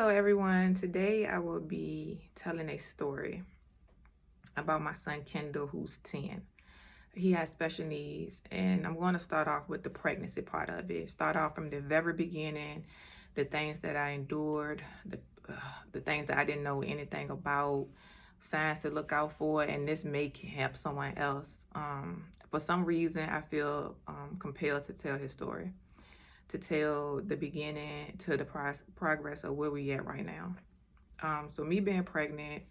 Hello everyone. Today I will be telling a story about my son Kendall, who's 10. He has special needs, and I'm going to start off with the pregnancy part of it. Start off from the very beginning, the things that I endured, the things that I didn't know anything about, signs to look out for, and this may help someone else. For some reason, I feel compelled to tell his story, to tell the beginning to the progress of where we at right now. So me being pregnant,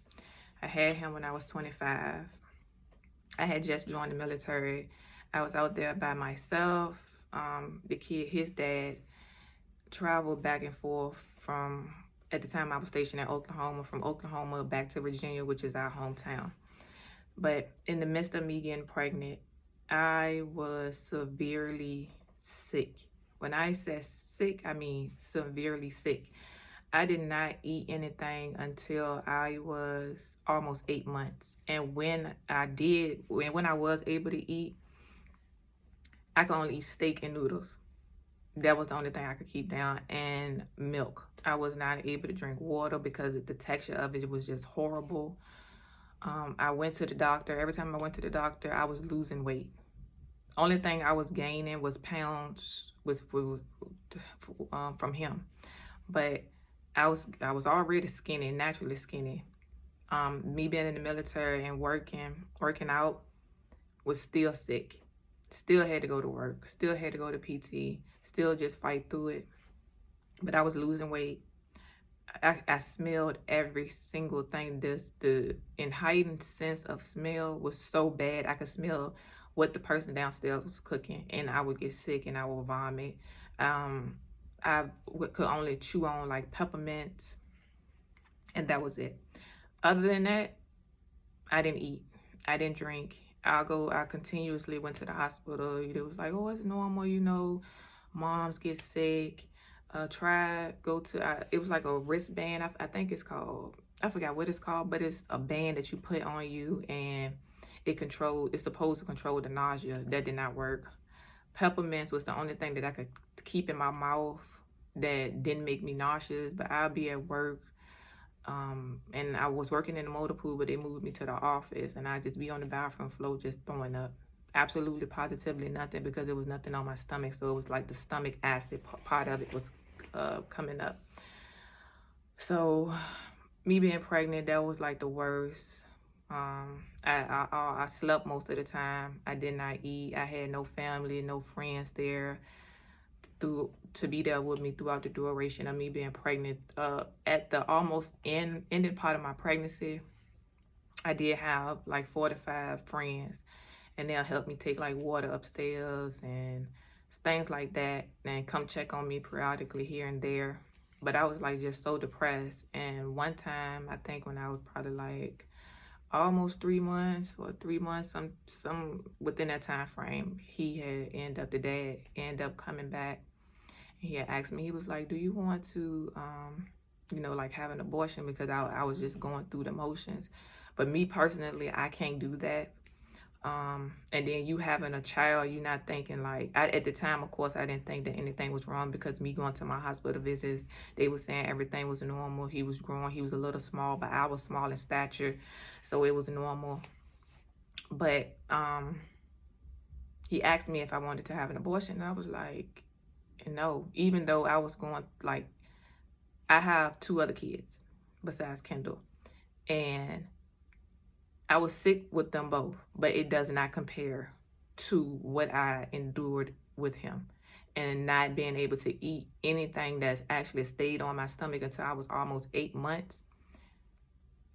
I had him when I was 25. I had just joined the military. I was out there by myself. The kid, his dad, traveled back and forth from, at the time I was stationed in Oklahoma, from Oklahoma back to Virginia, which is our hometown. But in the midst of me getting pregnant, I was severely sick. When I say sick, I mean severely sick. I did not eat anything until I was almost 8 months. And when I did, when I was able to eat, I could only eat steak and noodles. That was the only thing I could keep down, and milk. I was not able to drink water because the texture of it was just horrible. I went to the doctor. Every time I went to the doctor, I was losing weight. Only thing I was gaining was pounds was from him. But I was already skinny, naturally skinny. Me being in the military and working out, was still sick. Still had to go to work. Still had to go to PT. Still just fight through it. But I was losing weight. I smelled every single thing. The heightened sense of smell was so bad. I could smell what the person downstairs was cooking, and I would get sick and I would vomit. I could only chew on like peppermints, and that was it. Other than that, I didn't eat. I didn't drink. I continuously went to the hospital. It was like, oh, it's normal, moms get sick. It was like a wristband. I think it's called, I forgot what it's called, but it's a band that you put on you, and it's supposed to control the nausea. That did not work. Peppermints was the only thing that I could keep in my mouth that didn't make me nauseous. But I'll be at work, and I was working in the motor pool, but they moved me to the office, and I just be on the bathroom floor just throwing up. Absolutely, positively nothing, because there was nothing on my stomach. So it was like the stomach acid part of it was coming up. So me being pregnant, that was like the worst. I slept most of the time. I did not eat. I had no family, no friends there to be there with me throughout the duration of me being pregnant. At the almost ending part of my pregnancy, I did have like 4 to 5 friends, and they'll help me take like water upstairs and things like that, and come check on me periodically here and there. But I was like just so depressed. And one time, I think when I was probably like almost 3 months or 3 months, some within that time frame, the dad ended up coming back. He had asked me, he was like, do you want to like have an abortion? Because I was just going through the motions. But me personally, I can't do that. And then you having a child, you're not thinking like, at the time, of course, I didn't think that anything was wrong, because me going to my hospital visits, they were saying everything was normal. He was growing. He was a little small, but I was small in stature, so it was normal. But he asked me if I wanted to have an abortion, and I was like, no. Even though I was going, like, I have 2 other kids besides Kendall, and I was sick with them both, but it does not compare to what I endured with him, and not being able to eat anything that's actually stayed on my stomach until I was almost 8 months,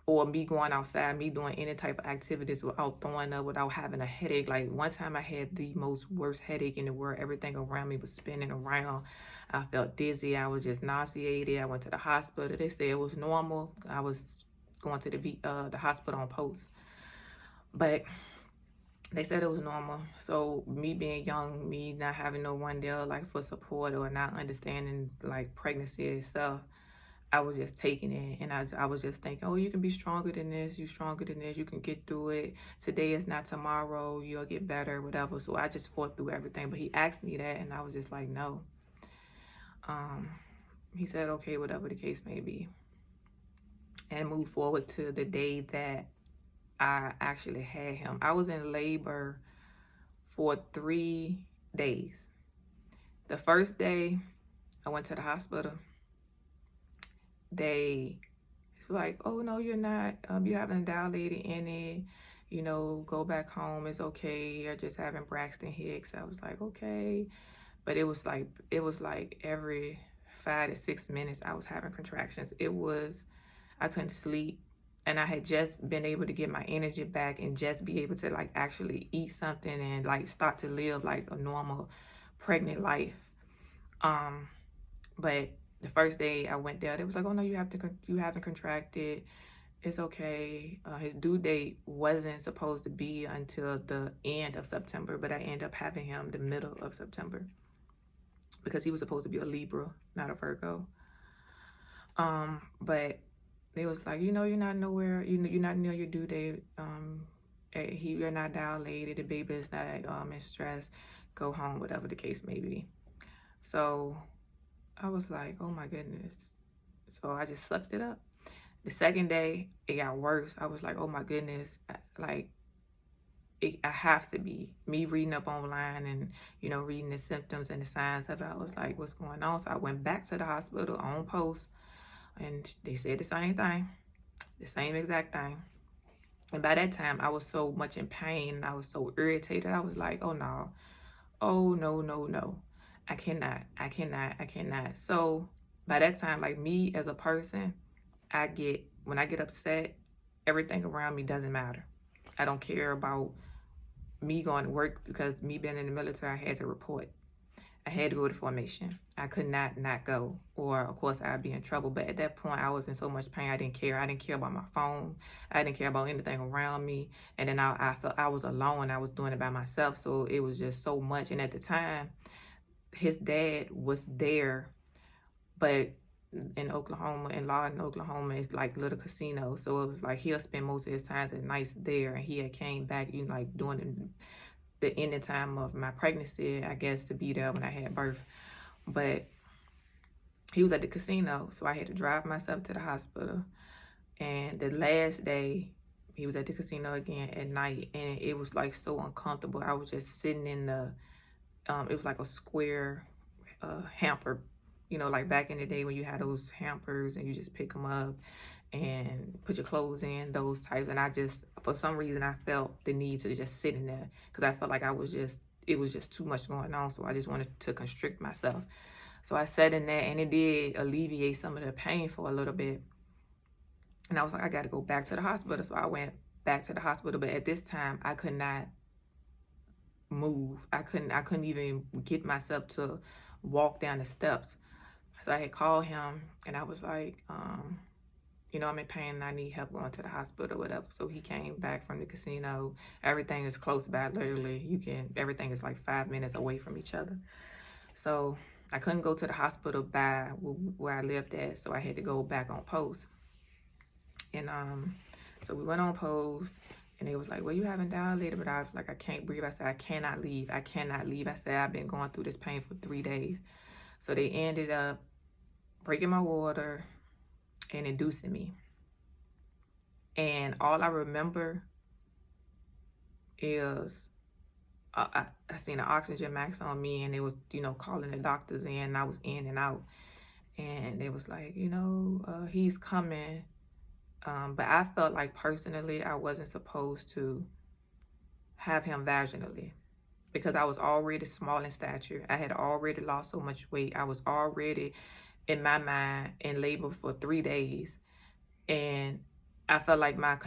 or me going outside, me doing any type of activities without throwing up, without having a headache. Like one time I had the most worst headache in the world. Everything around me was spinning around. I felt dizzy. I was just nauseated. I went to the hospital. They said it was normal. I was going to the hospital on post. But they said it was normal. So me being young, me not having no one there like for support, or not understanding like pregnancy itself, I was just taking it, and I was just thinking, oh, you can be stronger than this. You stronger than this. You can get through it. Today is not tomorrow. You'll get better, whatever. So I just fought through everything. But he asked me that, and I was just like, no. he said, okay, whatever the case may be, and moved forward to the day that I actually had him. I was in labor for 3 days. The first day I went to the hospital, they was like, oh no, you're not, you haven't dilated any, go back home, it's okay, you're just having Braxton Hicks. I was like, okay. But it was like every 5 to 6 minutes I was having contractions. I couldn't sleep, and I had just been able to get my energy back and just be able to like actually eat something and like start to live like a normal pregnant life. But the first day I went there, they was like, oh no, you haven't contracted, it's okay. His due date wasn't supposed to be until the end of September, but I ended up having him the middle of September because he was supposed to be a Libra, not a Virgo. But they was like, you're not nowhere, you're not near your due date. You're not dilated, the baby is not in stress, go home, whatever the case may be. So I was like, oh my goodness. So I just sucked it up. The second day, it got worse. I was like, oh my goodness, I have to be. Me reading up online and, reading the symptoms and the signs of it, I was like, what's going on? So I went back to the hospital on post, and they said the same thing, the same exact thing. And by that time, I was so much in pain, and I was so irritated. I was like, oh no, no. I cannot. So by that time, like me as a person, when I get upset, everything around me doesn't matter. I don't care about me going to work, because me being in the military, I had to report. I had to go to formation. I could not go, or of course I'd be in trouble. But at that point, I was in so much pain, I didn't care. I didn't care about my phone. I didn't care about anything around me. And then I felt I was alone. I was doing it by myself. So it was just so much. And at the time, his dad was there, but in Oklahoma, in Lawton, Oklahoma, it's like little casino. So it was like he'll spend most of his time at nights there, and he had came back, like during the ending time of my pregnancy, I guess, to be there when I had birth. But he was at the casino, so I had to drive myself to the hospital. And the last day, he was at the casino again at night, and it was like so uncomfortable. I was just sitting in it was like a square hamper, like back in the day when you had those hampers and you just pick them up and put your clothes in, those types. And I just, for some reason, I felt the need to just sit in there, because I felt like it was just too much going on. So I just wanted to constrict myself. So I sat in there, and it did alleviate some of the pain for a little bit. And I was like, I got to go back to the hospital. So I went back to the hospital. But at this time, I could not move. I couldn't even get myself to walk down the steps. So I had called him, and I was like, I'm in pain and I need help going to the hospital, whatever. So he came back from the casino. Everything is close by, literally. Everything is like 5 minutes away from each other. So I couldn't go to the hospital by where I lived at, so I had to go back on post. And so we went on post, and they was like, well, you haven't dilated, but I was like, I can't breathe. I said, I cannot leave. I said, I've been going through this pain for 3 days. So they ended up breaking my water and inducing me. And all I remember is I seen an oxygen max on me, and it was, calling the doctors in, and I was in and out. And they was like, he's coming. But I felt like personally I wasn't supposed to have him vaginally, because I was already small in stature. I had already lost so much weight. I was already, in my mind, in labor for 3 days. And I felt like my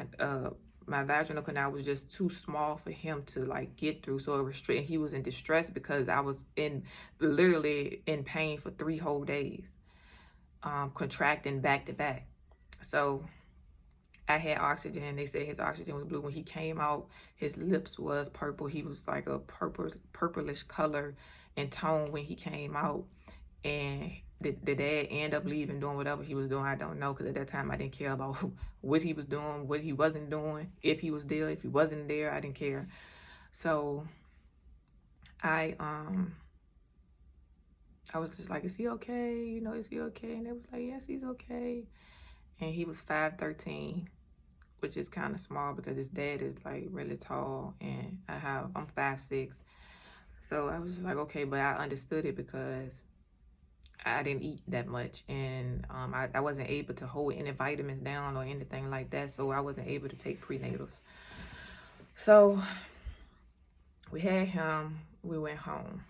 vaginal canal was just too small for him to like get through. So it restricted. He was in distress because I was literally in pain for 3 whole days, contracting back to back. So I had oxygen. They said his oxygen was blue. When he came out, his lips was purple. He was like a purplish color and tone when he came out. And the dad ended up leaving, doing whatever he was doing. I don't know, because at that time I didn't care about what he was doing, what he wasn't doing, if he was there, if he wasn't there, I didn't care. So I I was just like, is he okay? You know, is he okay? And they was like, yes, he's okay. And he was 5'13", which is kind of small because his dad is like really tall, and I'm 5'6". So I was just like, okay, but I understood it because I didn't eat that much, and I wasn't able to hold any vitamins down or anything like that, so I wasn't able to take prenatals. So we had him, we went home.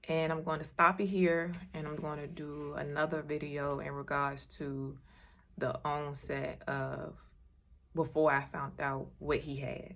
And I'm going to stop it here, and I'm going to do another video in regards to the onset of before I found out what he had.